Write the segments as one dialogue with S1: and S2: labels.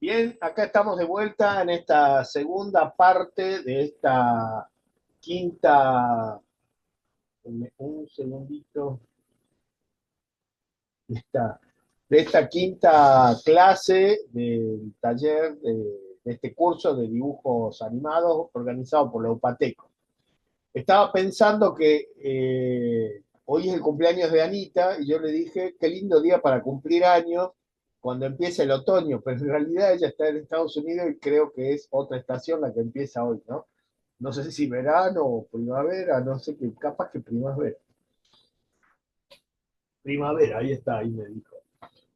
S1: Bien, acá estamos de vuelta en esta segunda parte de esta quinta, un segundito, de esta quinta clase del taller de este curso de dibujos animados organizado por la UPATECO. Estaba pensando que hoy es el cumpleaños de Anita y yo le dije, qué lindo día para cumplir años cuando empieza el otoño, pero en realidad ella está en Estados Unidos y creo que es otra estación la que empieza hoy, ¿no? No sé si verano o primavera, no sé qué, capaz que primavera. Primavera, ahí está, ahí me dijo.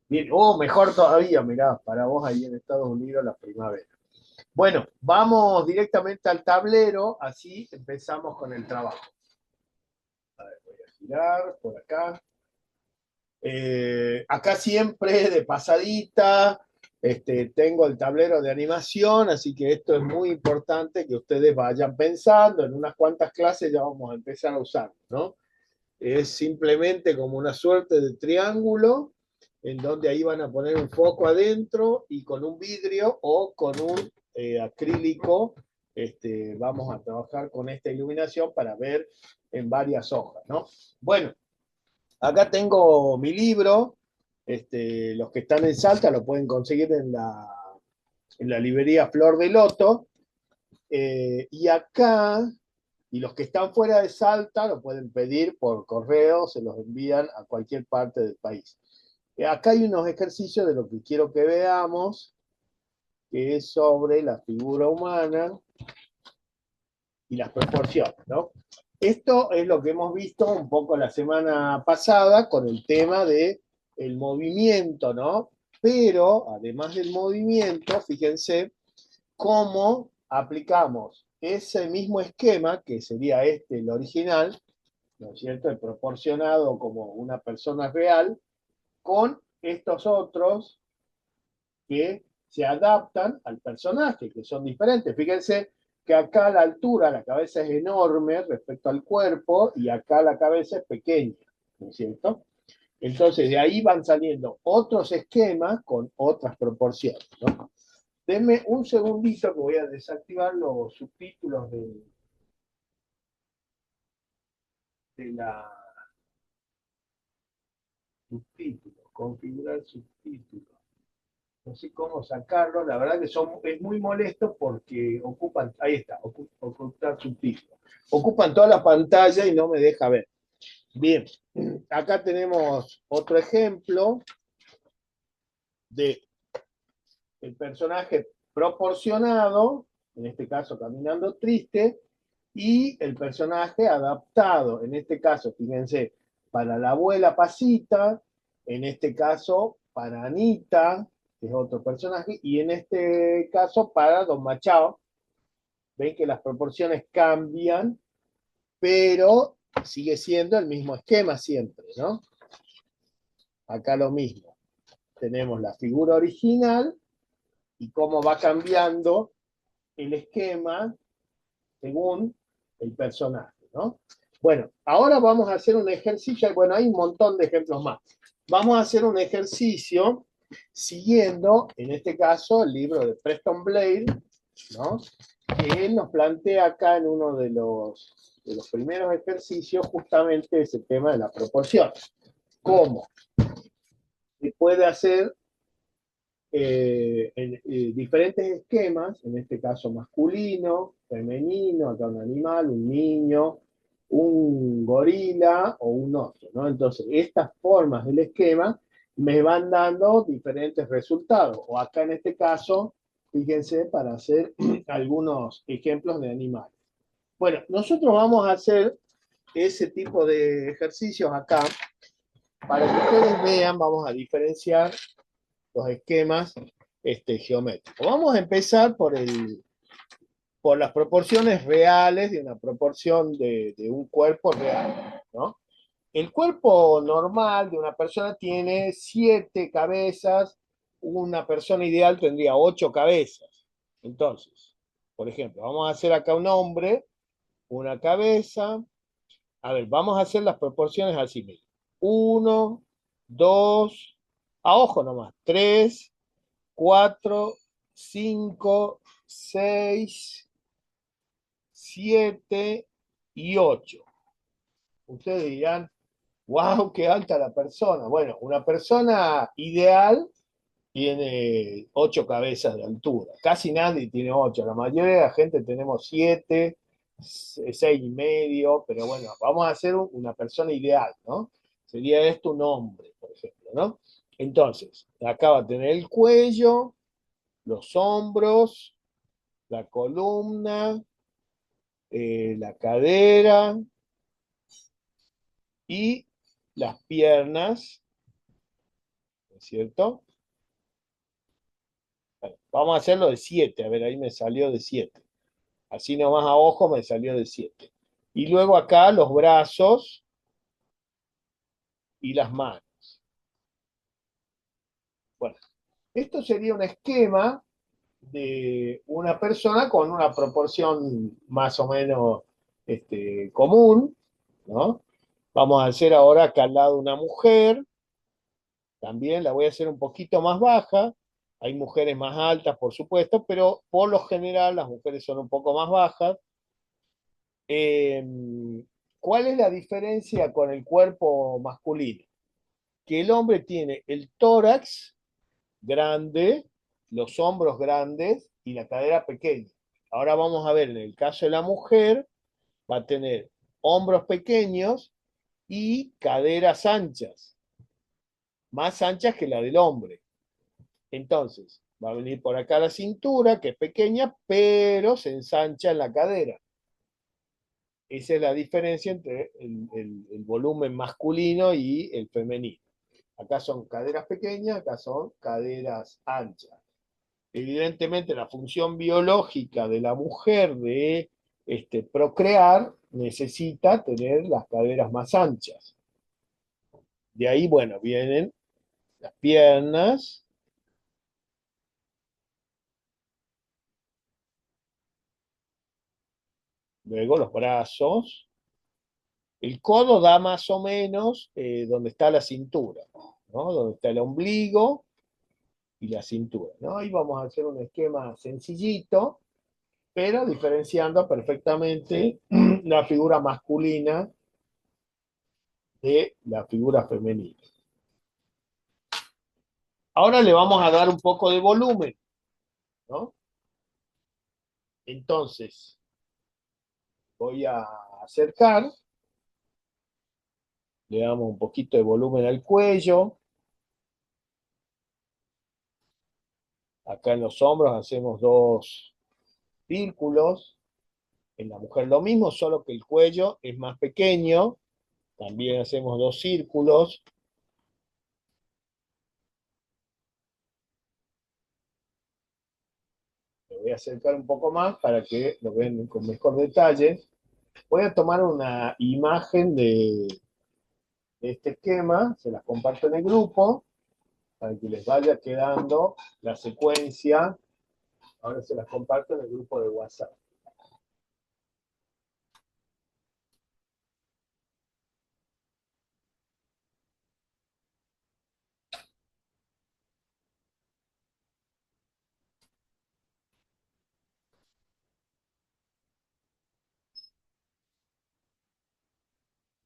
S1: Bien, oh, mejor todavía, mirá, para vos ahí en Estados Unidos la primavera. Bueno, vamos directamente al tablero, así empezamos con el trabajo. A ver, voy a girar por acá. Acá siempre de pasadita, tengo el tablero de animación, así que esto es muy importante que ustedes vayan pensando. En unas cuantas clases ya vamos a empezar a usarlo, ¿no? Es simplemente como una suerte de triángulo en donde ahí van a poner un foco adentro y con un vidrio o con un acrílico vamos a trabajar con esta iluminación para ver en varias hojas, ¿no? Bueno, acá tengo mi libro, los que están en Salta lo pueden conseguir en la librería Flor de Loto, y acá, y los que están fuera de Salta lo pueden pedir por correo, se los envían a cualquier parte del país. Acá hay unos ejercicios de lo que quiero que veamos, que es sobre la figura humana y las proporciones, ¿no? Esto es lo que hemos visto un poco la semana pasada con el tema de el movimiento, ¿no? Pero además del movimiento, fíjense cómo aplicamos ese mismo esquema, que sería el original, ¿no es cierto? El proporcionado como una persona real, con estos otros que se adaptan al personaje, que son diferentes. Fíjense que acá la altura, la cabeza es enorme respecto al cuerpo y acá la cabeza es pequeña, ¿no es cierto? Entonces de ahí van saliendo otros esquemas con otras proporciones, ¿no? Denme un segundito que voy a desactivar los subtítulos de la subtítulos, configurar subtítulos. No sé cómo sacarlo, la verdad que es muy molesto porque ocupan, ahí está, ocultar subtítulos. Ocupan toda la pantalla y no me deja ver. Bien, acá tenemos otro ejemplo de el personaje proporcionado, en este caso caminando triste, y el personaje adaptado, en este caso, fíjense, para la abuela Pasita, en este caso para Anita, que es otro personaje, y en este caso para Don Machado. Ven que las proporciones cambian, pero sigue siendo el mismo esquema siempre, ¿no? Acá lo mismo. Tenemos la figura original y cómo va cambiando el esquema según el personaje, ¿no? Bueno, ahora vamos a hacer un ejercicio, bueno, hay un montón de ejemplos más. Vamos a hacer un ejercicio siguiendo, en este caso, el libro de Preston Blair, ¿no? Que él nos plantea acá en uno de los primeros ejercicios justamente ese tema de la proporción. ¿Cómo? Se puede hacer en diferentes esquemas, en este caso masculino, femenino, acá un animal, un niño, un gorila o un oso, ¿no? Entonces, estas formas del esquema me van dando diferentes resultados. O acá en este caso, fíjense, para hacer algunos ejemplos de animales. Bueno, nosotros vamos a hacer ese tipo de ejercicios acá para que ustedes vean, vamos a diferenciar los esquemas geométricos. Vamos a empezar por las proporciones reales de una proporción de un cuerpo real, ¿no? El cuerpo normal de una persona tiene 7 cabezas, una persona ideal tendría 8 cabezas. Entonces, por ejemplo, vamos a hacer acá un hombre, una cabeza. A ver, vamos a hacer las proporciones así, miren. Uno, dos, a ojo nomás, tres, 4 5, 6, 7 y 8. Ustedes dirán, wow, qué alta la persona. Bueno, una persona ideal tiene 8 cabezas de altura. Casi nadie tiene 8. La mayoría de la gente tenemos 7, 6,5, pero bueno, vamos a hacer una persona ideal, ¿no? Sería esto un hombre, por ejemplo, ¿no? Entonces, acá va a tener el cuello, los hombros, la columna, la cadera y las piernas, ¿no es cierto? Bueno, vamos a hacerlo de 7, a ver, ahí me salió de 7. Así nomás a ojo me salió de 7. Y luego acá los brazos y las manos. Bueno, esto sería un esquema de una persona con una proporción más o menos común, ¿no? Vamos a hacer ahora acá al lado una mujer, también la voy a hacer un poquito más baja. Hay mujeres más altas, por supuesto, pero por lo general las mujeres son un poco más bajas. Eh, ¿Cuál es la diferencia con el cuerpo masculino? Que el hombre tiene el tórax grande, los hombros grandes y la cadera pequeña. Ahora vamos a ver, en el caso de la mujer, va a tener hombros pequeños y caderas anchas, más anchas que la del hombre. Entonces, va a venir por acá la cintura, que es pequeña, pero se ensancha en la cadera. Esa es la diferencia entre el volumen masculino y el femenino. Acá son caderas pequeñas, acá son caderas anchas. Evidentemente, la función biológica de la mujer de procrear necesita tener las caderas más anchas. De ahí, bueno, vienen las piernas, luego los brazos. El codo da más o menos donde está la cintura, ¿no? Donde está el ombligo y la cintura, ¿no? Ahí vamos a hacer un esquema sencillito, pero diferenciando perfectamente la figura masculina de la figura femenina. Ahora le vamos a dar un poco de volumen, ¿no? Entonces, voy a acercar, le damos un poquito de volumen al cuello. Acá en los hombros hacemos 2 círculos. En la mujer lo mismo, solo que el cuello es más pequeño. También hacemos 2 círculos. Lo voy a acercar un poco más para que lo vean con mejor detalle. Voy a tomar una imagen de este esquema, se las comparto en el grupo, para que les vaya quedando la secuencia. Ahora se las comparto en el grupo de WhatsApp.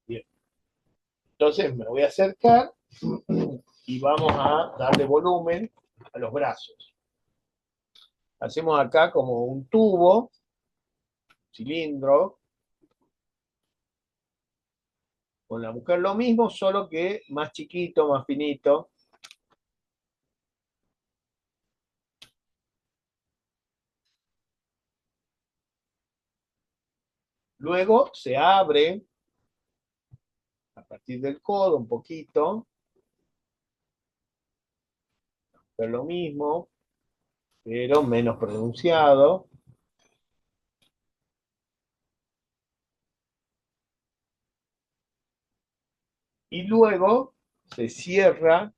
S1: Bien. Entonces me voy a acercar y vamos a darle volumen a los brazos. Hacemos acá como un tubo, cilindro. Con la mujer lo mismo, solo que más chiquito, más finito. Luego se abre a partir del codo un poquito, pero lo mismo, pero menos pronunciado. Y luego se cierra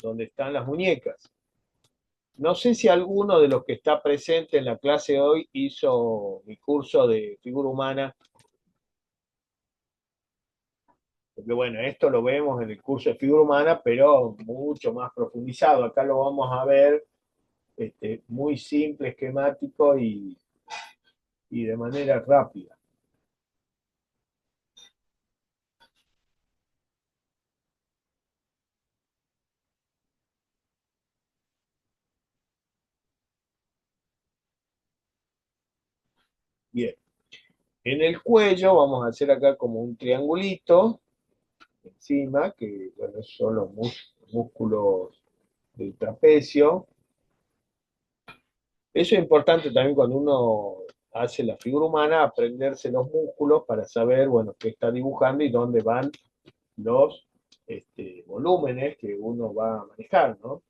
S1: donde están las muñecas. No sé si alguno de los que está presente en la clase hoy hizo mi curso de figura humana. Porque bueno, esto lo vemos en el curso de figura humana, pero mucho más profundizado. Acá lo vamos a ver muy simple, esquemático y de manera rápida. Bien, en el cuello vamos a hacer acá como un triangulito encima, que bueno, son los músculos del trapecio. Eso es importante también cuando uno hace la figura humana, aprenderse los músculos para saber, bueno, qué está dibujando y dónde van los volúmenes que uno va a manejar, ¿no?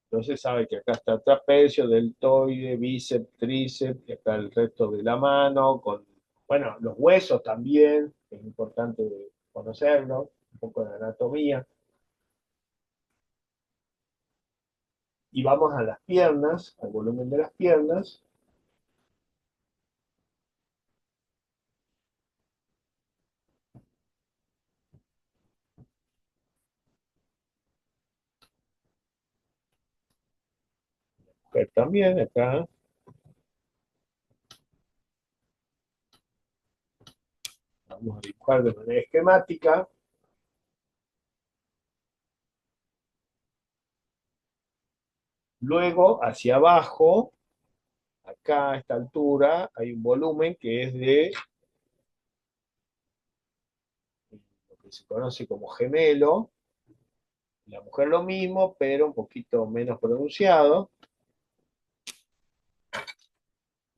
S1: Entonces sabe que acá está el trapecio, deltoide, bíceps, tríceps, y acá el resto de la mano, con, bueno, los huesos también, es importante conocerlos, un poco de anatomía. Y vamos a las piernas, al volumen de las piernas. Mujer también, acá vamos a dibujar de manera esquemática. Luego, hacia abajo, acá a esta altura, hay un volumen que es de lo que se conoce como gemelo. La mujer lo mismo, pero un poquito menos pronunciado,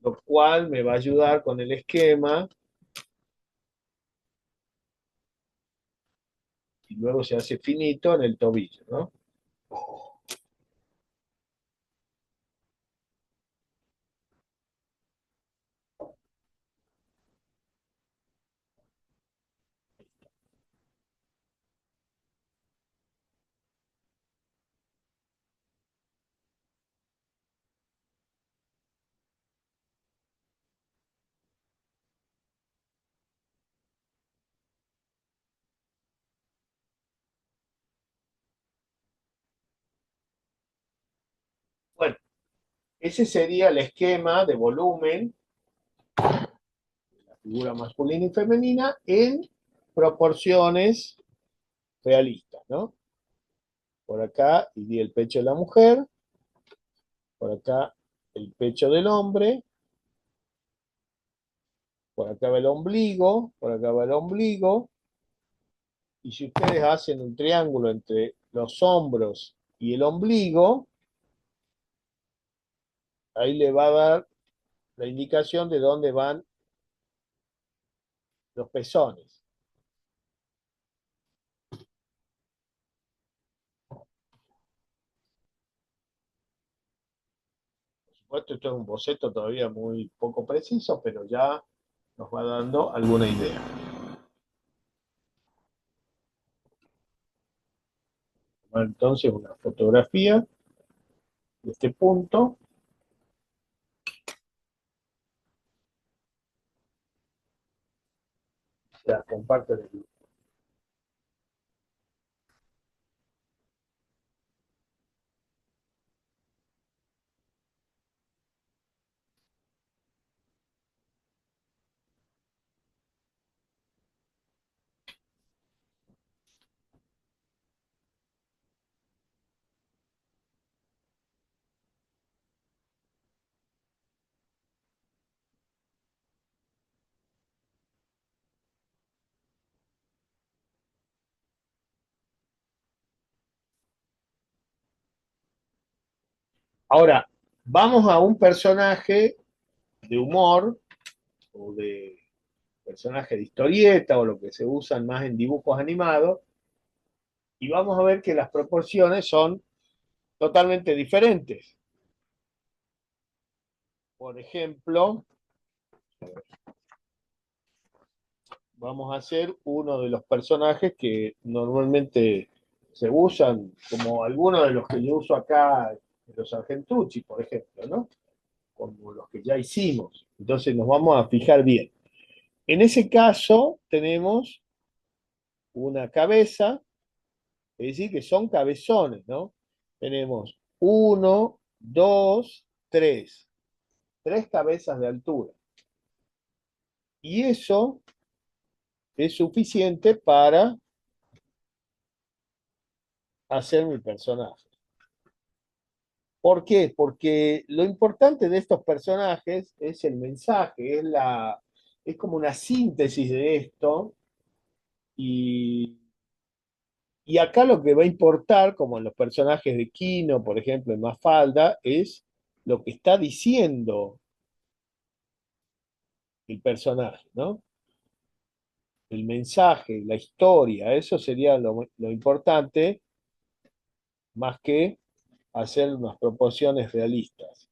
S1: lo cual me va a ayudar con el esquema y luego se hace finito en el tobillo, ¿no? Bueno, ese sería el esquema de volumen de la figura masculina y femenina en proporciones realistas, ¿no? Por acá iría el pecho de la mujer, por acá el pecho del hombre, por acá va el ombligo, por acá va el ombligo, y si ustedes hacen un triángulo entre los hombros y el ombligo, ahí le va a dar la indicación de dónde van los pezones. Por supuesto, esto es un boceto todavía muy poco preciso, pero ya nos va dando alguna idea. Entonces, una fotografía de este punto, la comparto en el grupo. Ahora, vamos a un personaje de humor o de personaje de historieta o lo que se usan más en dibujos animados y vamos a ver que las proporciones son totalmente diferentes. Por ejemplo, vamos a hacer uno de los personajes que normalmente se usan, como algunos de los que yo uso acá, los Argentucci, por ejemplo, ¿no? Como los que ya hicimos. Entonces nos vamos a fijar bien. En ese caso tenemos una cabeza, es decir, que son cabezones, ¿no? Tenemos uno, dos, tres. Tres cabezas de altura. Y eso es suficiente para hacer mi personaje. ¿Por qué? Porque lo importante de estos personajes es el mensaje, es como una síntesis de esto. Y, y acá lo que va a importar, como en los personajes de Kino, por ejemplo, en Mafalda, es lo que está diciendo el personaje, ¿no? El mensaje, la historia, eso sería lo importante, más que hacer unas proporciones realistas.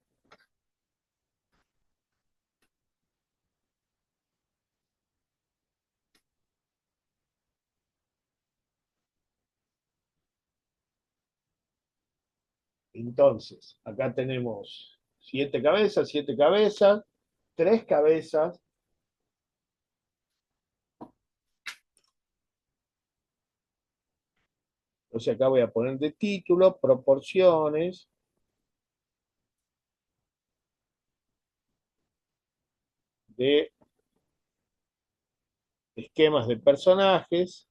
S1: Entonces, acá tenemos siete cabezas, tres cabezas. Entonces acá voy a poner de título proporciones de esquemas de personajes.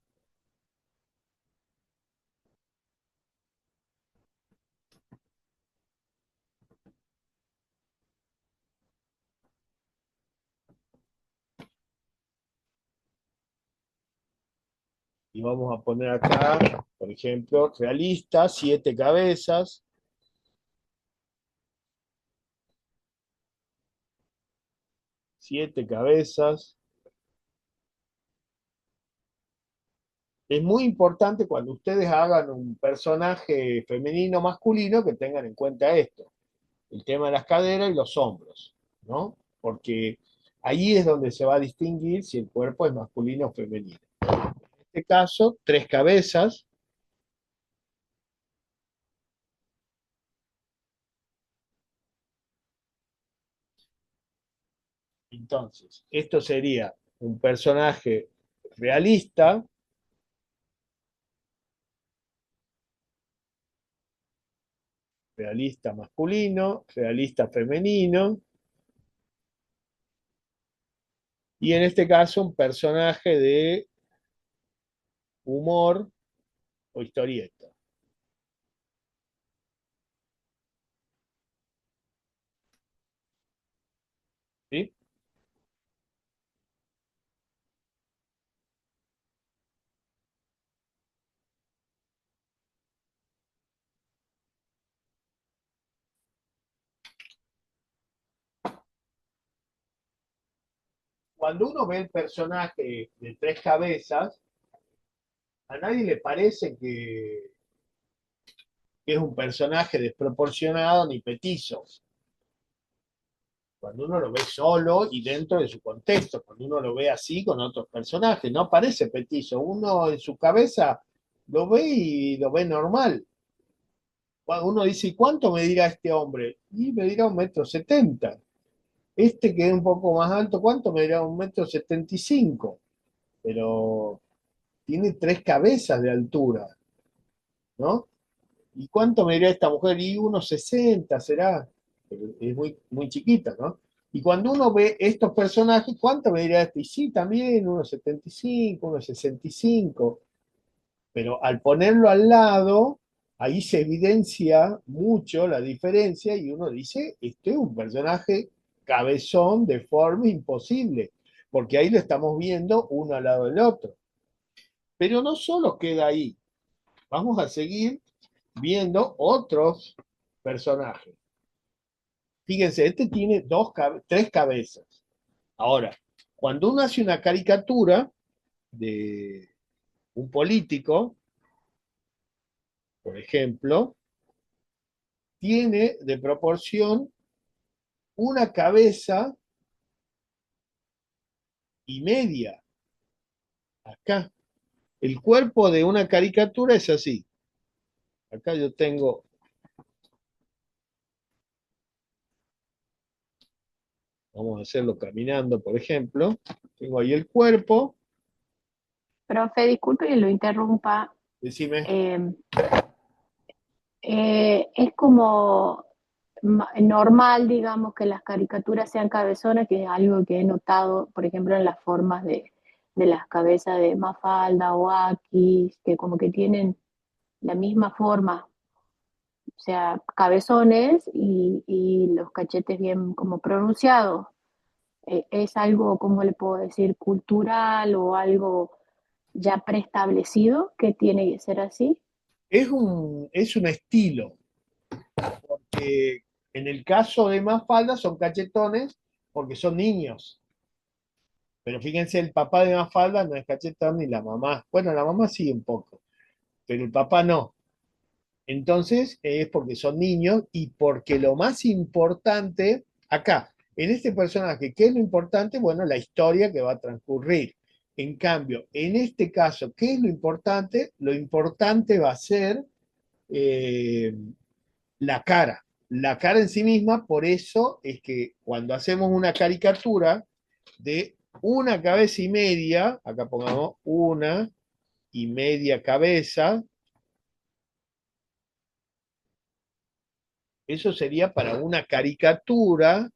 S1: Y vamos a poner acá, por ejemplo, realista, siete cabezas. Siete cabezas. Es muy importante cuando ustedes hagan un personaje femenino o masculino que tengan en cuenta esto, el tema de las caderas y los hombros, ¿no? Porque ahí es donde se va a distinguir si el cuerpo es masculino o femenino. En este caso, tres cabezas. Entonces, esto sería un personaje realista, realista masculino, realista femenino, y en este caso un personaje de humor o historieta. ¿Sí? Cuando uno ve el personaje de tres cabezas, a nadie le parece que es un personaje desproporcionado ni petizo. Cuando uno lo ve solo y dentro de su contexto, cuando uno lo ve así con otros personajes, no parece petizo. Uno en su cabeza lo ve y lo ve normal. Cuando uno dice, ¿y cuánto me dirá este hombre? Y me dirá 1,70 m. Este que es un poco más alto, ¿cuánto me dirá? 1,75 m. Pero tiene tres cabezas de altura, ¿no? ¿Y cuánto me dirá esta mujer? Y 1,60 m será. Pero es muy, muy chiquita, ¿no? Y cuando uno ve estos personajes, ¿cuánto me dirá este? Y sí, también 1,75 m, 1,65 m. Pero al ponerlo al lado, ahí se evidencia mucho la diferencia y uno dice, este es un personaje cabezón, deforme, imposible, porque ahí lo estamos viendo uno al lado del otro. Pero no solo queda ahí, vamos a seguir viendo otros personajes. Fíjense, este tiene tres cabezas. Ahora, cuando uno hace una caricatura de un político, por ejemplo, tiene de proporción una cabeza y media acá. El cuerpo de una caricatura es así. Acá yo tengo, vamos a hacerlo caminando, por ejemplo. Tengo ahí el cuerpo
S2: Profe, disculpe que lo interrumpa.
S1: Decime.
S2: eh, es como normal, digamos, que las caricaturas sean cabezonas, que es algo que he notado, por ejemplo, en las formas de las cabezas de Mafalda o Aki, que como que tienen la misma forma, o sea, cabezones y los cachetes bien como pronunciados. ¿Es algo, como le puedo decir, cultural o algo ya preestablecido que tiene que ser así?
S1: Es un estilo, que en el caso de Mafalda son cachetones porque son niños. Pero fíjense, el papá de Mafalda no es cachetón ni la mamá. Bueno, la mamá sí un poco, pero el papá no. Entonces es porque son niños y porque lo más importante acá, en este personaje, ¿qué es lo importante? Bueno, la historia que va a transcurrir. En cambio, en este caso, ¿qué es lo importante? Lo importante va a ser eh, la cara. La cara en sí misma, por eso es que cuando hacemos una caricatura de una cabeza y media, acá pongamos una y media cabeza, eso sería para una caricatura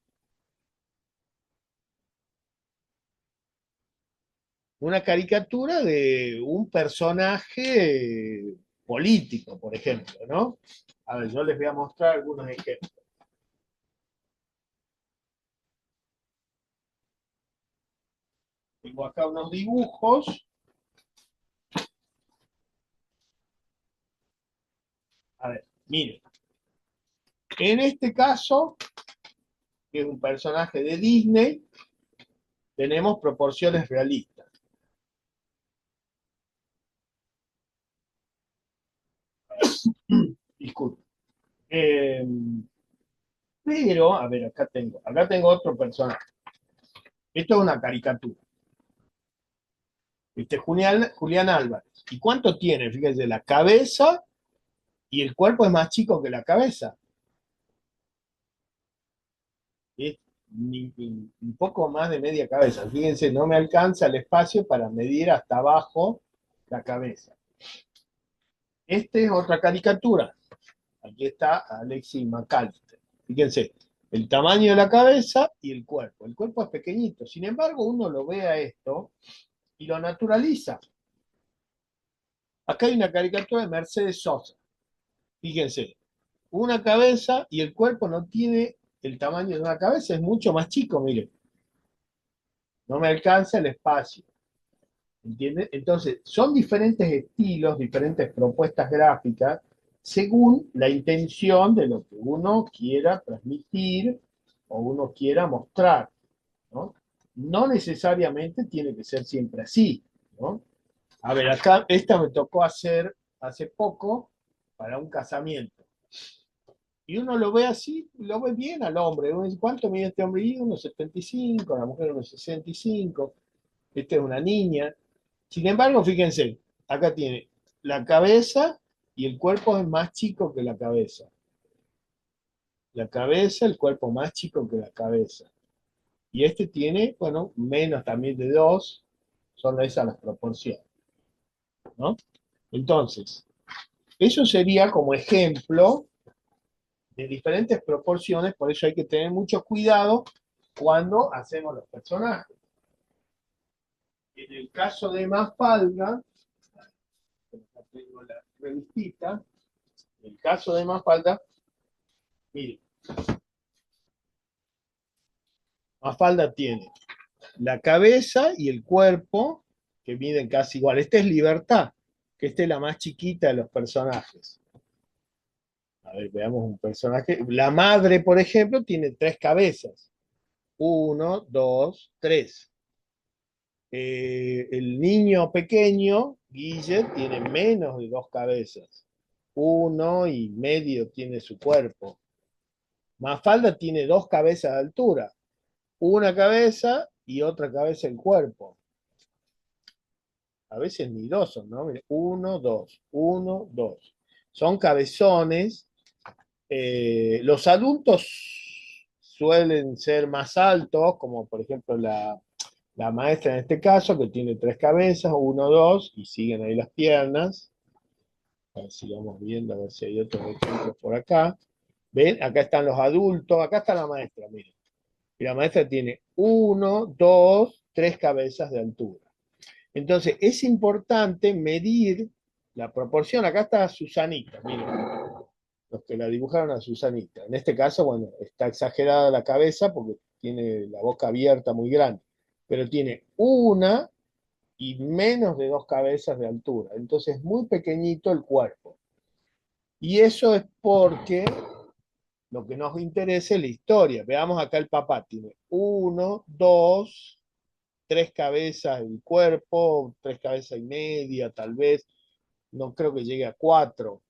S1: de un personaje político, por ejemplo, ¿no? A ver, yo les voy a mostrar algunos ejemplos. Tengo acá unos dibujos. A ver, miren. En este caso, que es un personaje de Disney, tenemos proporciones realistas. Disculpen. Eh, pero, a ver, acá tengo otro personaje. Esto es una caricatura. Este es Julián Álvarez. ¿Y cuánto tiene? Fíjense, la cabeza y el cuerpo es más chico que la cabeza. Es un poco más de media cabeza. Fíjense, no me alcanza el espacio para medir hasta abajo la cabeza. Esta es otra caricatura. Aquí está Alexis McAllister. Fíjense, el tamaño de la cabeza y el cuerpo. El cuerpo es pequeñito. Sin embargo, uno lo ve a esto y lo naturaliza. Acá hay una caricatura de Mercedes Sosa. Fíjense, una cabeza y el cuerpo no tiene el tamaño de una cabeza, es mucho más chico, miren. No me alcanza el espacio. ¿Entiendes? Entonces, son diferentes estilos, diferentes propuestas gráficas, según la intención de lo que uno quiera transmitir o uno quiera mostrar, ¿no? No necesariamente tiene que ser siempre así, ¿no? A ver, acá esta me tocó hacer hace poco para un casamiento. Y uno lo ve así, lo ve bien al hombre. Uno dice, ¿cuánto mide este hombre? Y unos 75, la mujer unos 65. Esta es una niña. Sin embargo, fíjense, acá tiene la cabeza y el cuerpo es más chico que la cabeza. La cabeza, el cuerpo más chico que la cabeza. Y este tiene, bueno, menos también de 2, son esas las proporciones, ¿no? Entonces, eso sería como ejemplo de diferentes proporciones, por eso hay que tener mucho cuidado cuando hacemos los personajes. En el caso de Mafalda, acá tengo la revistita, en el caso de Mafalda, mire, Mafalda tiene la cabeza y el cuerpo que miden casi igual. Esta es Libertad, que esta es la más chiquita de los personajes. A ver, veamos un personaje. La madre, por ejemplo, tiene 3 cabezas. Uno, dos, tres. El niño pequeño, Guille, tiene menos de 2 cabezas. Uno y medio tiene su cuerpo. Mafalda tiene 2 cabezas de altura. Una cabeza y otra cabeza el cuerpo. A veces ni dos son, ¿no? Mire, uno, dos, uno, dos. Son cabezones. Los adultos suelen ser más altos, como por ejemplo La maestra en este caso, que tiene 3 cabezas, uno, dos, y siguen ahí las piernas. A ver si vamos viendo, a ver si hay otros ejemplos por acá. ¿Ven? Acá están los adultos, acá está la maestra, miren. Y la maestra tiene uno, dos, 3 cabezas de altura. Entonces, es importante medir la proporción. Acá está Susanita, miren, los que la dibujaron a Susanita. En este caso, bueno, está exagerada la cabeza porque tiene la boca abierta muy grande, pero tiene una y menos de 2 cabezas de altura. Entonces, es muy pequeñito el cuerpo. Y eso es porque lo que nos interesa es la historia. Veamos acá el papá. Tiene uno, dos, 3 cabezas el cuerpo, 3 cabezas y media, tal vez. No creo que llegue a 4.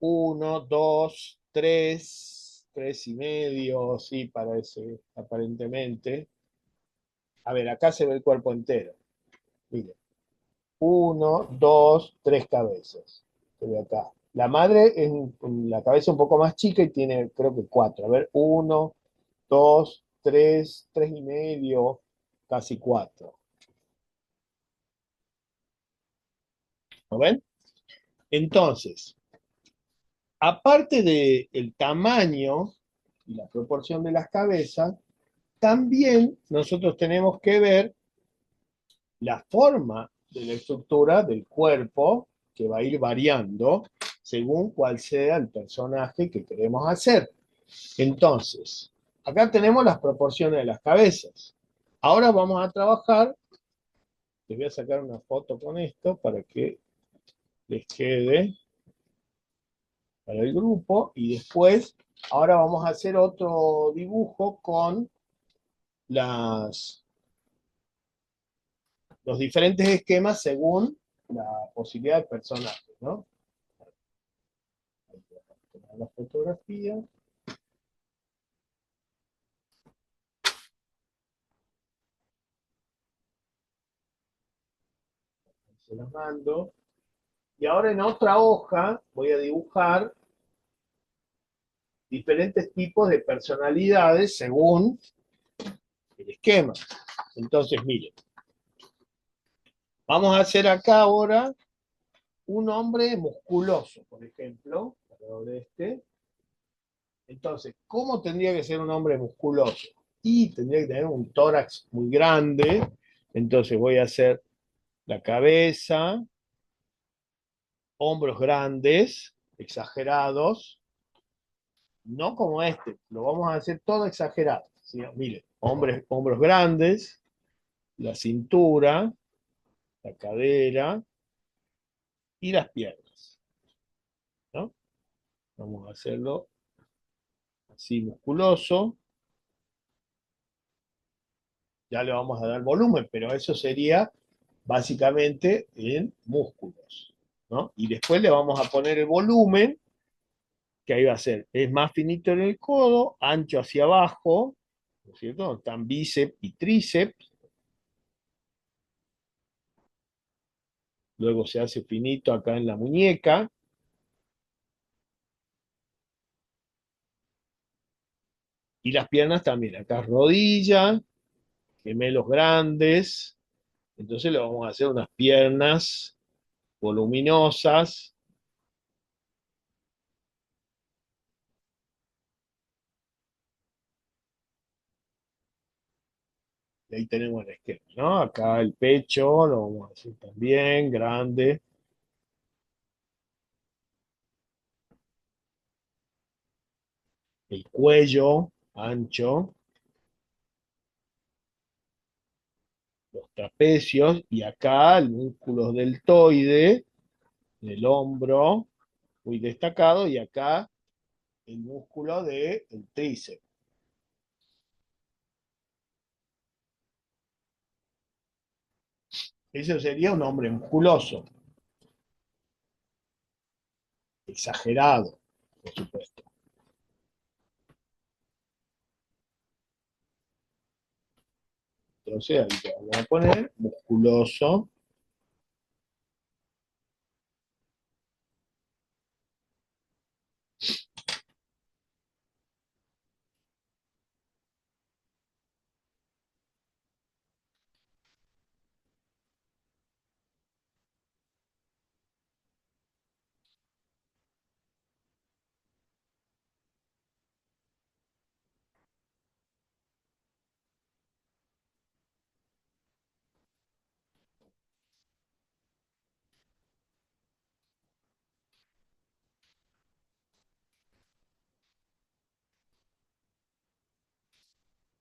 S1: Uno, dos, tres, 3 y medio, sí, parece, aparentemente. A ver, acá se ve el cuerpo entero. Mire, uno, dos, 3 cabezas. Se ve acá. La madre es la cabeza un poco más chica y tiene, creo que 4. A ver, uno, dos, tres, 3 y medio, casi 4. ¿Lo ven? Entonces, aparte del tamaño y la proporción de las cabezas, también nosotros tenemos que ver la forma de la estructura del cuerpo que va a ir variando según cuál sea el personaje que queremos hacer. Entonces, acá tenemos las proporciones de las cabezas. Ahora vamos a trabajar, les voy a sacar una foto con esto para que les quede para el grupo y después, ahora vamos a hacer otro dibujo con las, los diferentes esquemas según la posibilidad del personaje, ¿no? La fotografía. Se las mando. Y ahora en otra hoja voy a dibujar diferentes tipos de personalidades según el esquema. Entonces, miren, vamos a hacer acá ahora un hombre musculoso, por ejemplo, alrededor de este. Entonces, ¿cómo tendría que ser un hombre musculoso? Y tendría que tener un tórax muy grande. Entonces voy a hacer la cabeza, hombros grandes, exagerados, no como este, lo vamos a hacer todo exagerado. ¿Sí? Miren, hombros grandes, la cintura, la cadera y las piernas, ¿no? Vamos a hacerlo así musculoso. Ya le vamos a dar volumen, pero eso sería básicamente en músculos, ¿no? Y después le vamos a poner el volumen, que ahí va a ser, es más finito en el codo, ancho hacia abajo, ¿no es cierto? Están bíceps y tríceps, luego se hace finito acá en la muñeca, y las piernas también, acá rodilla, gemelos grandes, entonces le vamos a hacer unas piernas voluminosas. Y ahí tenemos el esquema, ¿no? Acá el pecho lo vamos a hacer también grande, el cuello ancho, los trapecios y acá el músculo deltoide del hombro muy destacado y acá el músculo del tríceps. Eso sería un hombre musculoso, exagerado, por supuesto. Entonces ahí te vamos a poner musculoso.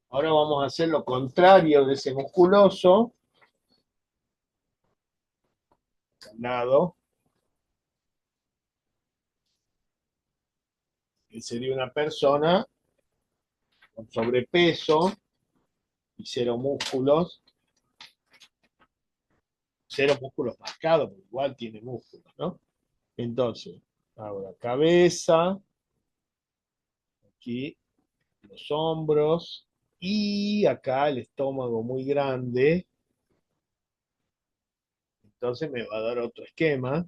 S1: Ahora vamos a hacer lo contrario de ese musculoso, al lado, que sería una persona con sobrepeso y cero músculos marcados, pero igual tiene músculos, ¿no? Entonces, ahora cabeza, aquí los hombros y acá el estómago muy grande, entonces me va a dar otro esquema.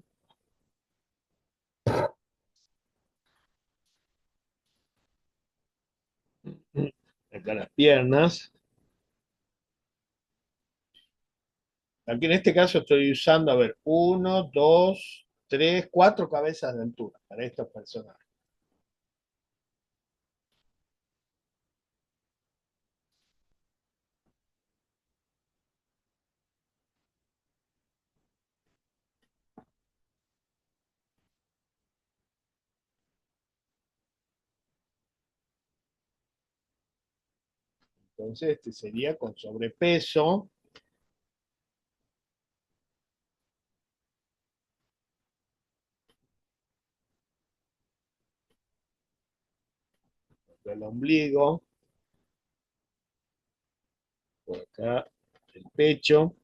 S1: Acá las piernas. Aquí en este caso estoy usando, a ver, uno, dos, tres, cuatro cabezas de altura para estos personajes. Entonces, este sería con sobrepeso. El ombligo, por acá el pecho.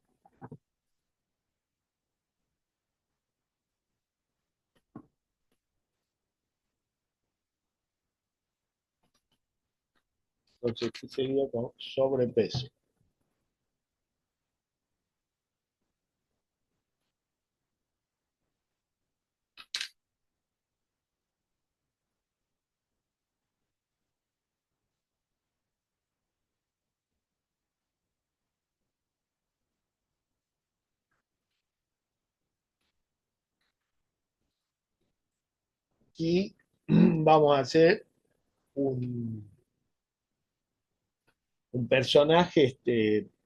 S1: Entonces, este sería con sobrepeso. Aquí vamos a hacer un, un personaje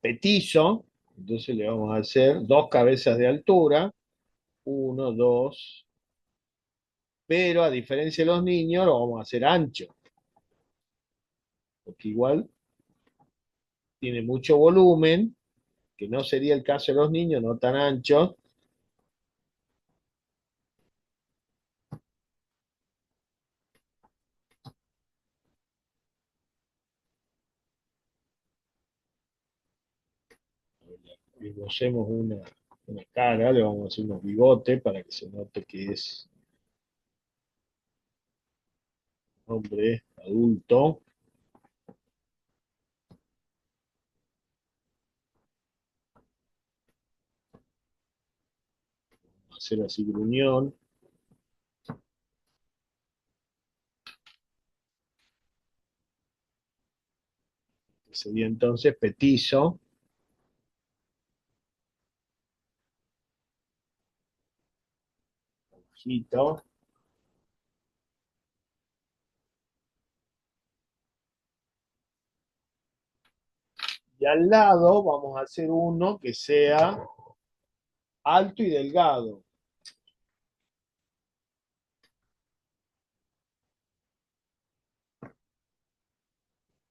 S1: petizo. Entonces le vamos a hacer dos cabezas de altura. Uno, dos. Pero a diferencia de los niños, lo vamos a hacer ancho. Porque igual tiene mucho volumen, que no sería el caso de los niños, no tan anchos. Esbocemos una cara, le vamos a hacer unos bigotes para que se note que es un hombre adulto. Hacer así gruñón. Que sería entonces petizo. Ojito. Y al lado vamos a hacer uno que sea alto y delgado.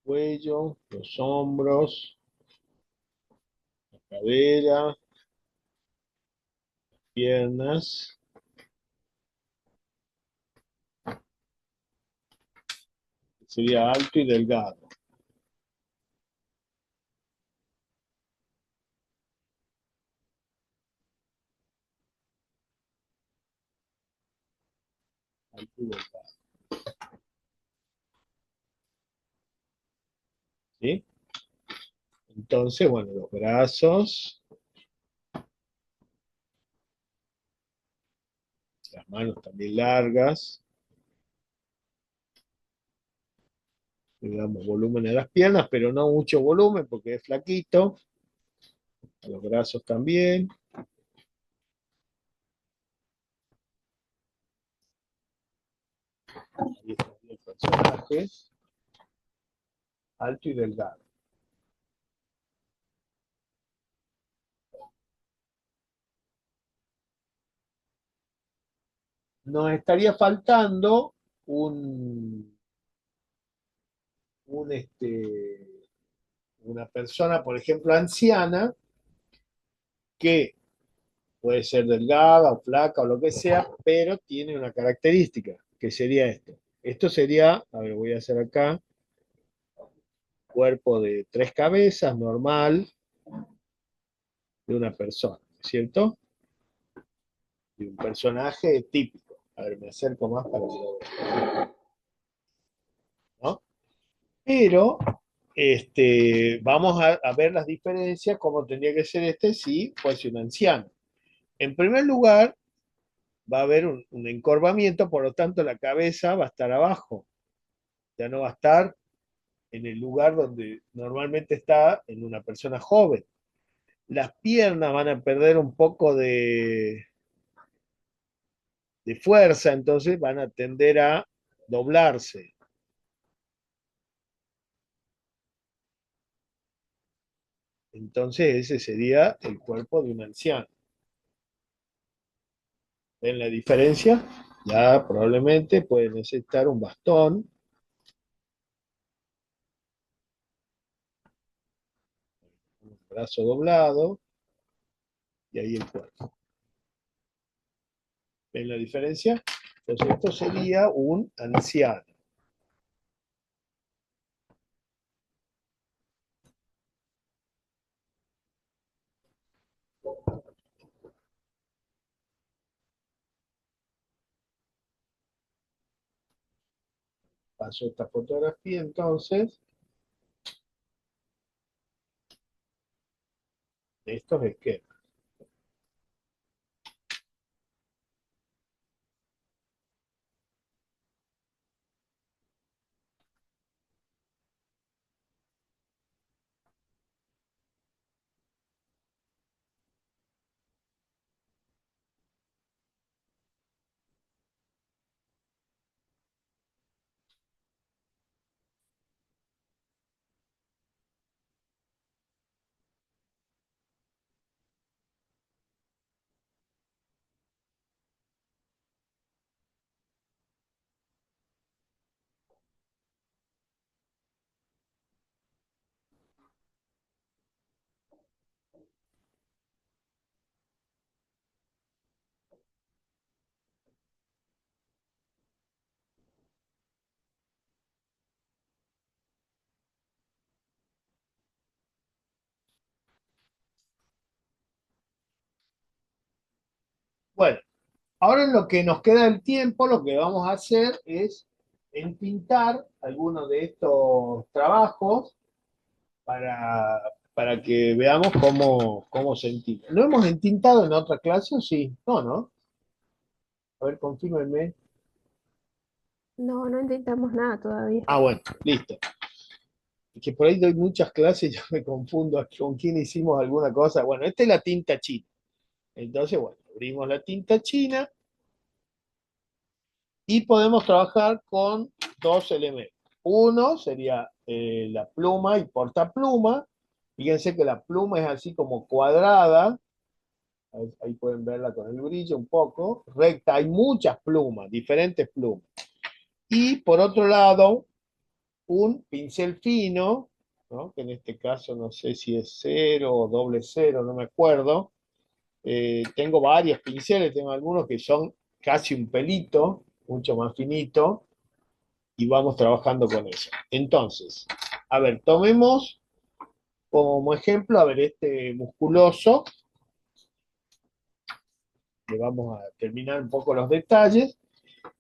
S1: Cuello, los hombros, la cadera, piernas. Sería alto y delgado. Alto y delgado. ¿Sí? Entonces, bueno, los brazos, las manos también largas. Le damos volumen a las piernas, pero no mucho volumen porque es flaquito. A los brazos también. Ahí está el personaje. Alto y delgado. Nos estaría faltando un una persona, por ejemplo, anciana, que puede ser delgada o flaca o lo que sea, pero tiene una característica, que sería esto. Esto sería, a ver, voy a hacer acá, cuerpo de 3 cabezas, normal, de una persona, ¿cierto? De un personaje típico. A ver, me acerco más para que lo vean, ¿no? Pero vamos a ver las diferencias, cómo tendría que ser este si fuese un anciano. En primer lugar, va a haber un encorvamiento, por lo tanto la cabeza va a estar abajo, ya no va a estar en el lugar donde normalmente está en una persona joven. Las piernas van a perder un poco de fuerza, entonces van a tender a doblarse. Entonces ese sería el cuerpo de un anciano. ¿Ven la diferencia? Ya probablemente puede necesitar un bastón, un brazo doblado y ahí el cuerpo. ¿Ven la diferencia? Entonces esto sería un anciano. Paso esta fotografía entonces de estos esquemas. Bueno, ahora en lo que nos queda del tiempo, lo que vamos a hacer es entintar algunos de estos trabajos para que veamos cómo se entinta. ¿Lo hemos entintado en otra clase o sí? No, ¿no? A ver, confírmenme.
S3: No, no intentamos nada todavía.
S1: Ah, bueno, listo. Es que por ahí doy muchas clases y yo me confundo con quién hicimos alguna cosa. Bueno, esta es la tinta china. Entonces, bueno, abrimos la tinta china y podemos trabajar con dos elementos. Uno sería la pluma y portapluma. Fíjense que la pluma es así como cuadrada. Ahí pueden verla con el brillo un poco. Recta, hay muchas plumas, diferentes plumas. Y por otro lado, un pincel fino, ¿no? Que en este caso no sé si es cero o doble cero, no me acuerdo. Tengo varios pinceles, tengo algunos que son casi un pelito, mucho más finito, y vamos trabajando con eso. Entonces, a ver, tomemos como ejemplo, a ver, este musculoso, le vamos a terminar un poco los detalles.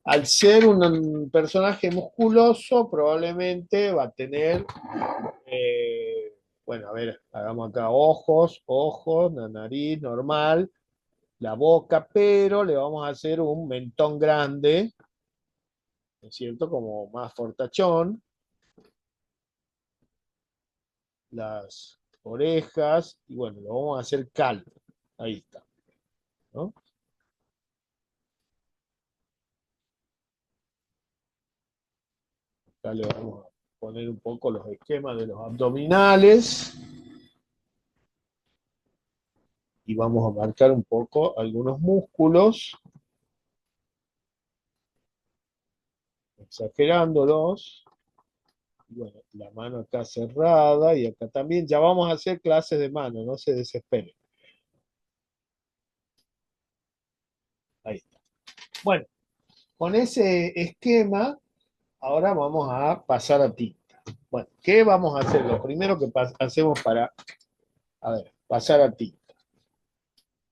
S1: Al ser un personaje musculoso, probablemente va a tener, bueno, a ver, hagamos acá ojos, la nariz normal, la boca, pero le vamos a hacer un mentón grande, ¿no es cierto? Como más fortachón, las orejas, y bueno, lo vamos a hacer calvo. Ahí está, ¿no? Acá le vamos a poner un poco los esquemas de los abdominales y vamos a marcar un poco algunos músculos, exagerándolos. Bueno, la mano acá cerrada y acá también. Ya vamos a hacer clases de mano, no se desesperen. Ahí está. Bueno, con ese esquema, ahora vamos a pasar a tinta. Bueno, ¿qué vamos a hacer? Lo primero que hacemos para, a ver, pasar a tinta.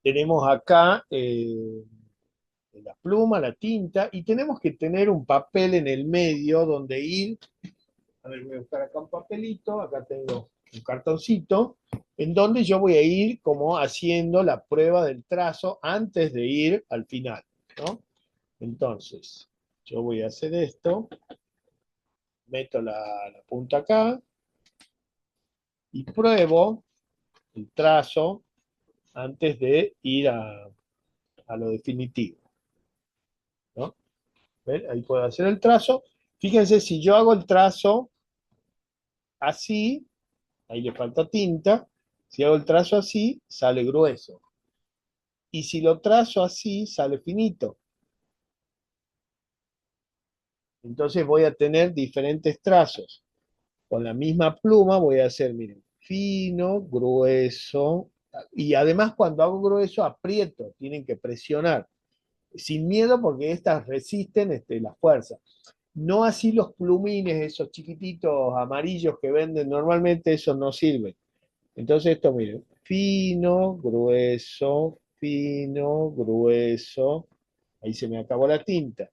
S1: Tenemos acá la pluma, la tinta, y tenemos que tener un papel en el medio donde ir. A ver, voy a buscar acá un papelito, acá tengo un cartoncito, en donde yo voy a ir como haciendo la prueba del trazo antes de ir al final, ¿no? Entonces, yo voy a hacer esto, meto la punta acá y pruebo el trazo antes de ir a lo definitivo, ¿no? ¿Ven? Ahí puedo hacer el trazo. Fíjense, si yo hago el trazo así, ahí le falta tinta, si hago el trazo así, sale grueso. Y si lo trazo así, sale finito. Entonces voy a tener diferentes trazos. Con la misma pluma voy a hacer, miren, fino, grueso. Y además cuando hago grueso, aprieto, tienen que presionar. Sin miedo porque estas resisten la fuerza. No así los plumines, esos chiquititos amarillos que venden normalmente, esos no sirven. Entonces esto, miren, fino, grueso. Ahí se me acabó la tinta.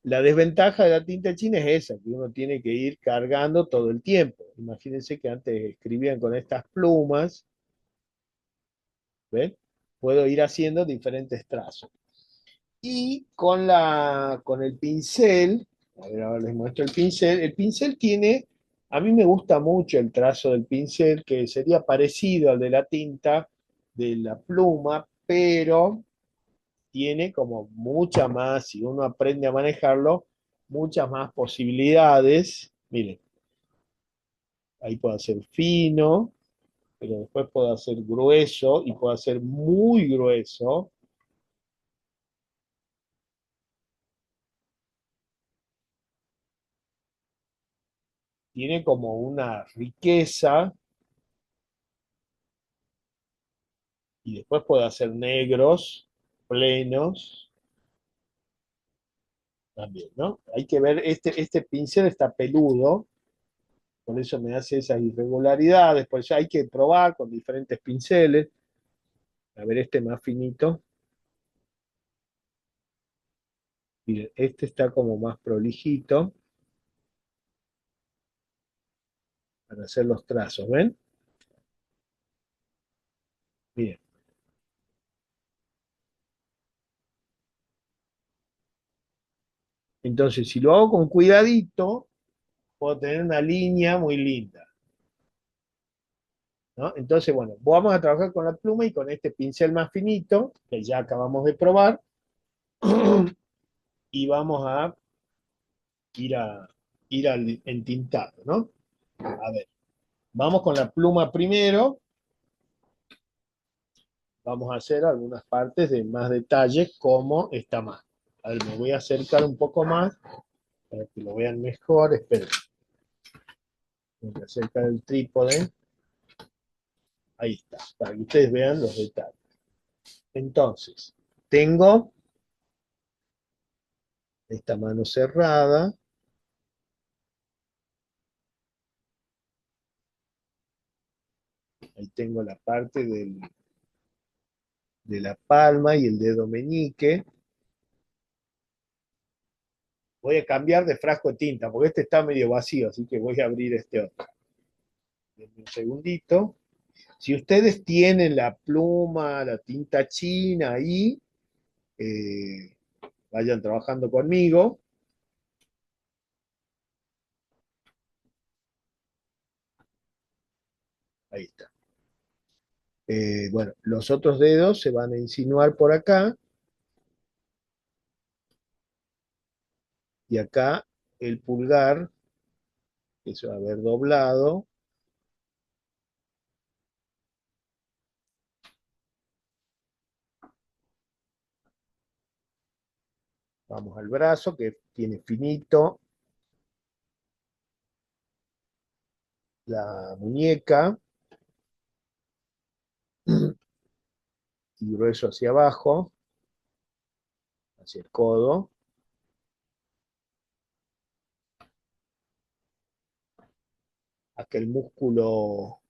S1: La desventaja de la tinta china es esa, que uno tiene que ir cargando todo el tiempo. Imagínense que antes escribían con estas plumas, ¿ven? Puedo ir haciendo diferentes trazos. Y con el pincel, a ver, ahora les muestro el pincel tiene, a mí me gusta mucho el trazo del pincel, que sería parecido al de la tinta, de la pluma, pero tiene como mucha más, si uno aprende a manejarlo, muchas más posibilidades. Miren, ahí puedo hacer fino, pero después puedo hacer grueso y puedo hacer muy grueso. Tiene como una riqueza y después puedo hacer negros, plenos, también, ¿no? Hay que ver, este pincel está peludo, por eso me hace esas irregularidades, por eso hay que probar con diferentes pinceles. A ver, este más finito. Miren, este está como más prolijito para hacer los trazos, ¿ven? Bien. Entonces, si lo hago con cuidadito, puedo tener una línea muy linda, ¿no? Entonces, bueno, vamos a trabajar con la pluma y con este pincel más finito, que ya acabamos de probar, y vamos a ir a ir al entintado, ¿no? A ver, vamos con la pluma primero, vamos a hacer algunas partes de más detalle como esta mano. A ver, me voy a acercar un poco más para que lo vean mejor. Esperen, me voy a acercar el trípode. Ahí está, para que ustedes vean los detalles. Entonces, tengo esta mano cerrada, ahí tengo la parte de la palma y el dedo meñique. Voy a cambiar de frasco de tinta, porque este está medio vacío, así que voy a abrir este otro. Denme un segundito. Si ustedes tienen la pluma, la tinta china ahí, eh, vayan trabajando conmigo. Ahí está. Bueno, los otros dedos se van a insinuar por acá y acá el pulgar, que se va a ver doblado. Vamos al brazo, que tiene finito. la muñeca y grueso hacia abajo, hacia el codo. Aquel músculo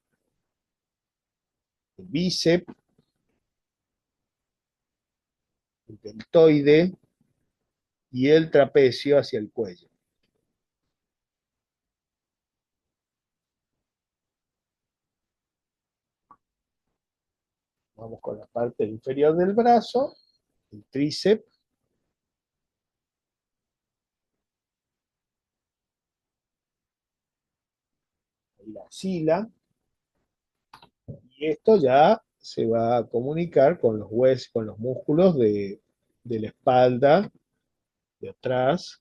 S1: del bíceps, el deltoide y el trapecio hacia el cuello. Vamos con la parte inferior del brazo, el tríceps, y la axila, y esto ya se va a comunicar con los huesos, con los músculos de la espalda, de atrás.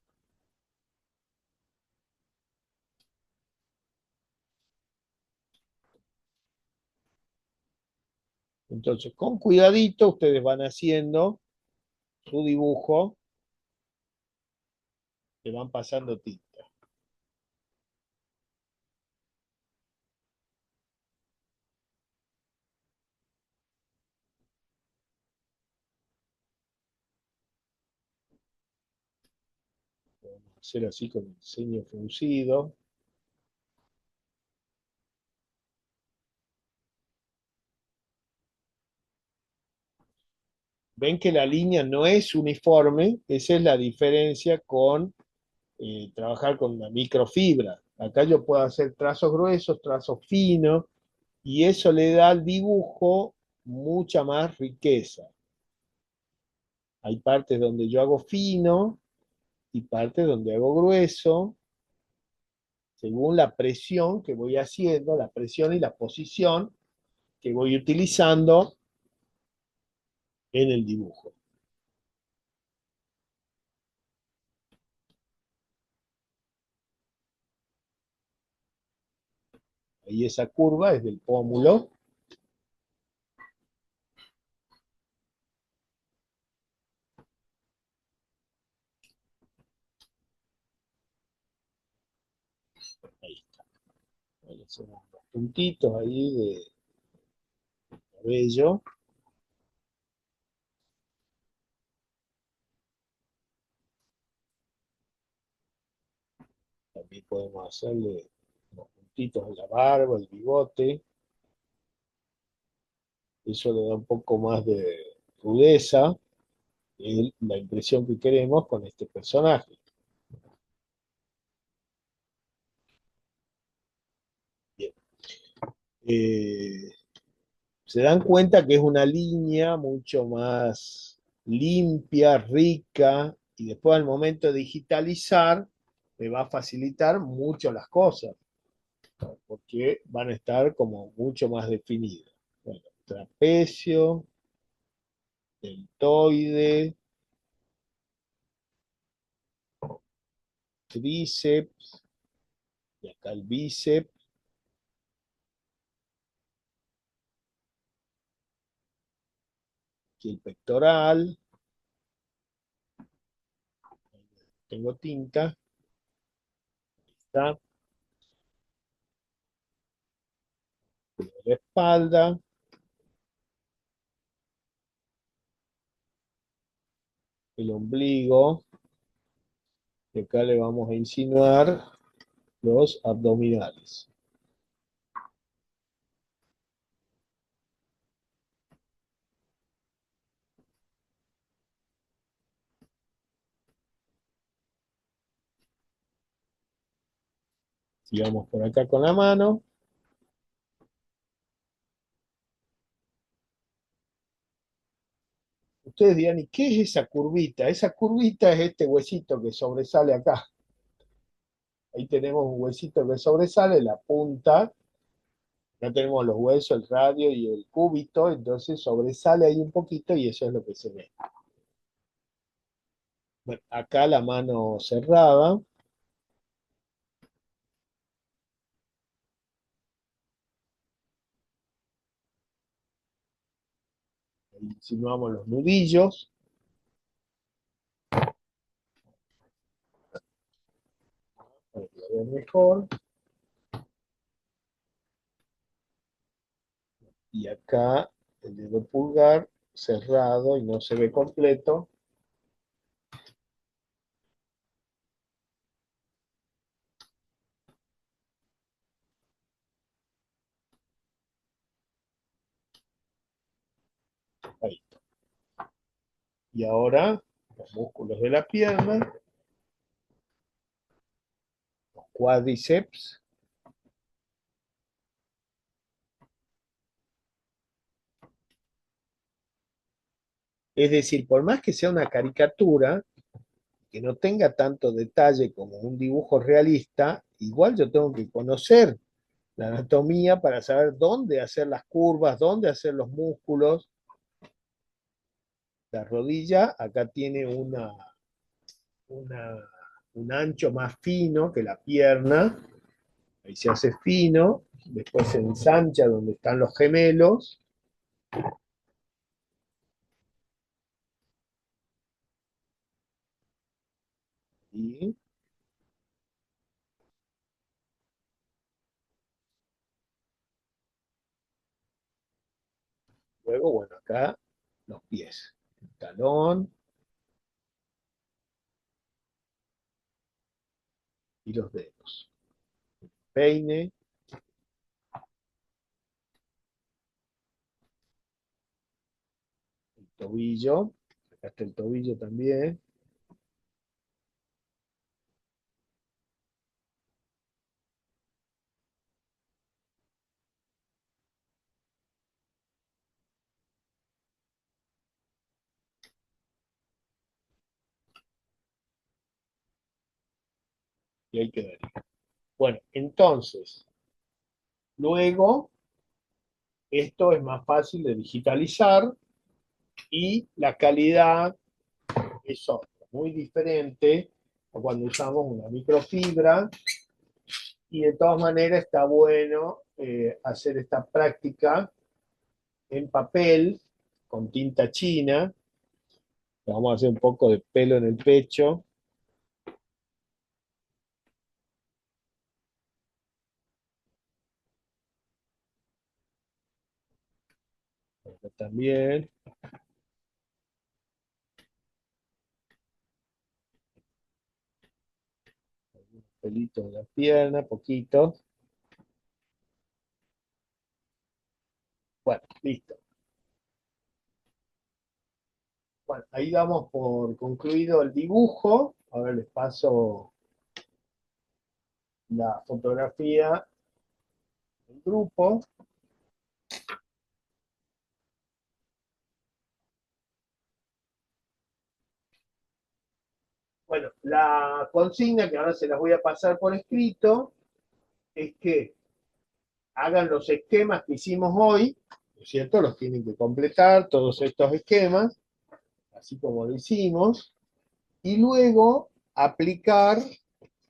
S1: Entonces, con cuidadito, ustedes van haciendo su dibujo, le van pasando tinta. Vamos a hacer así con el ceño fruncido. Ven que la línea no es uniforme, esa es la diferencia con trabajar con una microfibra. Acá yo puedo hacer trazos gruesos, trazos finos, y eso le da al dibujo mucha más riqueza. Hay partes donde yo hago fino y partes donde hago grueso, según la presión que voy haciendo, la presión y la posición que voy utilizando en el dibujo. Ahí esa curva es del pómulo. Ahí está. Ahí hacemos los puntitos ahí de cabello. También podemos hacerle los puntitos en la barba, el bigote. Eso le da un poco más de rudeza, la impresión que queremos con este personaje. Bien. Eh, Se dan cuenta que es una línea mucho más limpia, rica, y después al momento de digitalizar me va a facilitar mucho las cosas, porque van a estar como mucho más definidas. Bueno, trapecio, deltoide, tríceps, y acá el bíceps, aquí el pectoral, tengo tinta, está, la espalda, el ombligo, y acá le vamos a insinuar los abdominales. Sigamos por acá con la mano. Ustedes dirán, ¿y qué es esa curvita? Esa curvita es este huesito que sobresale acá. Ahí tenemos un huesito que sobresale, la punta. Ya tenemos los huesos, el radio y el cúbito, entonces sobresale ahí un poquito y eso es lo que se ve. Bueno, acá la mano cerrada. Ahí insinuamos los nudillos. Para que lo vean mejor. acá el dedo pulgar cerrado y no se ve completo. Ahí. Y ahora los músculos de la pierna, los cuádriceps. Es decir, por más que sea una caricatura, que no tenga tanto detalle como un dibujo realista, igual yo tengo que conocer la anatomía para saber dónde hacer las curvas, dónde hacer los músculos. La rodilla acá tiene una- un ancho más fino que la pierna, ahí se hace fino, después se ensancha donde están los gemelos, y luego, bueno, acá los pies, el talón y los dedos. Peine, el tobillo, acá está el tobillo también, y ahí quedaría. Bueno, entonces, luego, esto es más fácil de digitalizar y la calidad es otra, muy diferente a cuando usamos una microfibra, y de todas maneras está bueno hacer esta práctica en papel con tinta china. Vamos a hacer un poco de pelo en el pecho. Acá también. Pelito de la pierna, poquito. Bueno, listo. Bueno, ahí damos por concluido el dibujo. Ahora les paso la fotografía del grupo. Bueno, la consigna que ahora se las voy a pasar por escrito es que hagan los esquemas que hicimos hoy, ¿no es cierto? Los tienen que completar, todos estos esquemas, así como lo hicimos, y luego aplicar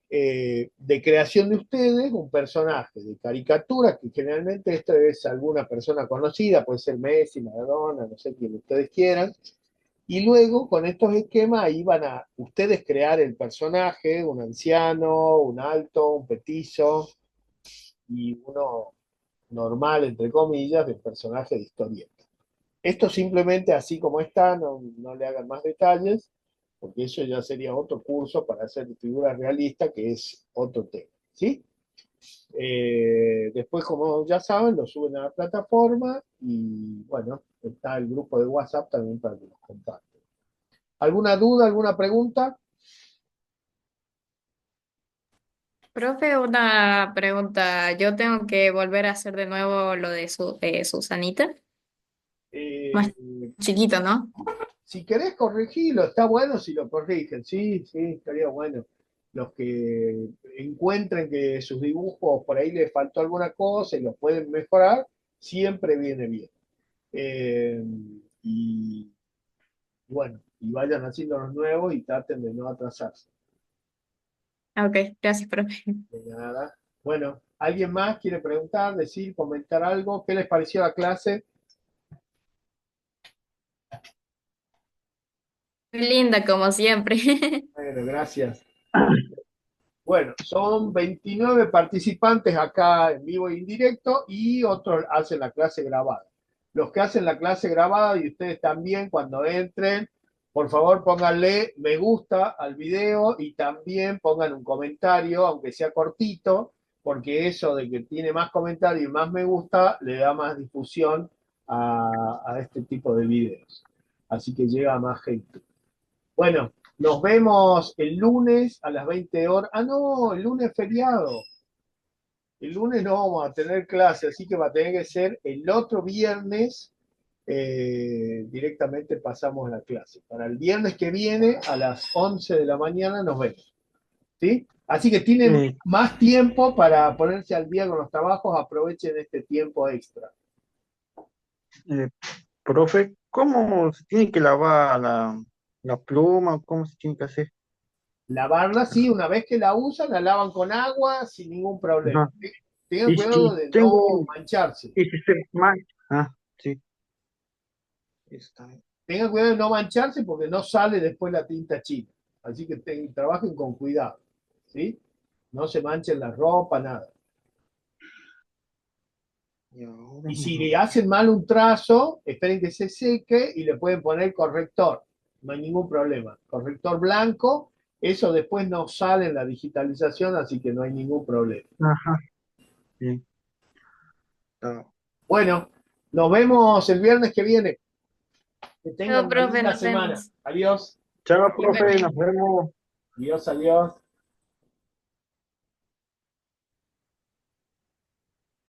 S1: de creación de ustedes un personaje de caricatura, que generalmente esto es alguna persona conocida, puede ser Messi, Maradona, no sé quién ustedes quieran, y luego con estos esquemas ahí van a ustedes crear el personaje, un anciano, un alto, un petizo y uno normal, entre comillas, del personaje de historieta. Esto simplemente así como está, no le hagan más detalles, porque eso ya sería otro curso para hacer figuras realistas, que es otro tema, ¿sí? Después, como ya saben, lo suben a la plataforma y bueno, está el grupo de WhatsApp también para que los compartan. ¿Alguna duda, alguna pregunta?
S4: Profe, una pregunta. ¿Yo tengo que volver a hacer de nuevo lo de Susanita?
S1: Eh,
S4: Más chiquito, ¿no?
S1: Si querés corregirlo, está bueno si lo corrigen, sí, sí, estaría bueno. Los que encuentren que sus dibujos por ahí les faltó alguna cosa y los pueden mejorar, siempre viene bien. Eh, y bueno, y vayan haciendo los nuevos y traten de no atrasarse.
S4: Ok, gracias, profe.
S1: De nada. Bueno, ¿alguien más quiere preguntar, decir, comentar algo? ¿Qué les pareció la clase?
S4: Muy linda, como siempre.
S1: Bueno, gracias. Bueno, son 29 participantes acá en vivo y en directo y otros hacen la clase grabada. los que hacen la clase grabada y ustedes también cuando entren, por favor pónganle me gusta al video y también pongan un comentario, aunque sea cortito, porque eso de que tiene más comentarios y más me gusta le da más difusión a este tipo de videos. Así que llega a más gente. Bueno, nos vemos el lunes a las 20 horas. Ah, no, el lunes es feriado. El lunes no vamos a tener clase, así que va a tener que ser el otro viernes. Directamente pasamos la clase. Para el viernes que viene, a las 11 de la mañana, nos vemos. ¿Sí? Así que tienen
S5: Eh,
S1: más tiempo para ponerse al día con los trabajos. Aprovechen este tiempo extra.
S5: eh, profe, ¿cómo se tiene que lavar la pluma? ¿Cómo se tiene que hacer?
S1: Lavarla, sí, una vez que la usan, la lavan con agua sin ningún problema.
S5: Ajá.
S1: Tengan
S5: Y
S1: cuidado
S5: si
S1: de no
S5: tengo,
S1: mancharse.
S5: y si se mancha, sí, está bien.
S1: Tengan cuidado de no mancharse porque no sale después la tinta china. Así que trabajen con cuidado. ¿Sí? No se manchen la ropa, nada.
S5: Y ahora,
S1: Y si le hacen mal un trazo, esperen que se seque y le pueden poner corrector. No hay ningún problema. Corrector blanco, eso después no sale en la digitalización, así que no hay ningún problema.
S5: ajá, bien, está.
S1: Bueno, nos vemos el viernes que viene. Que tengan
S4: Chao,
S1: una
S4: profe,
S1: linda
S4: nos
S1: semana.
S4: vemos.
S1: Adiós.
S5: Chao, profe, nos
S4: Igualmente.
S5: vemos.
S1: Adiós, adiós.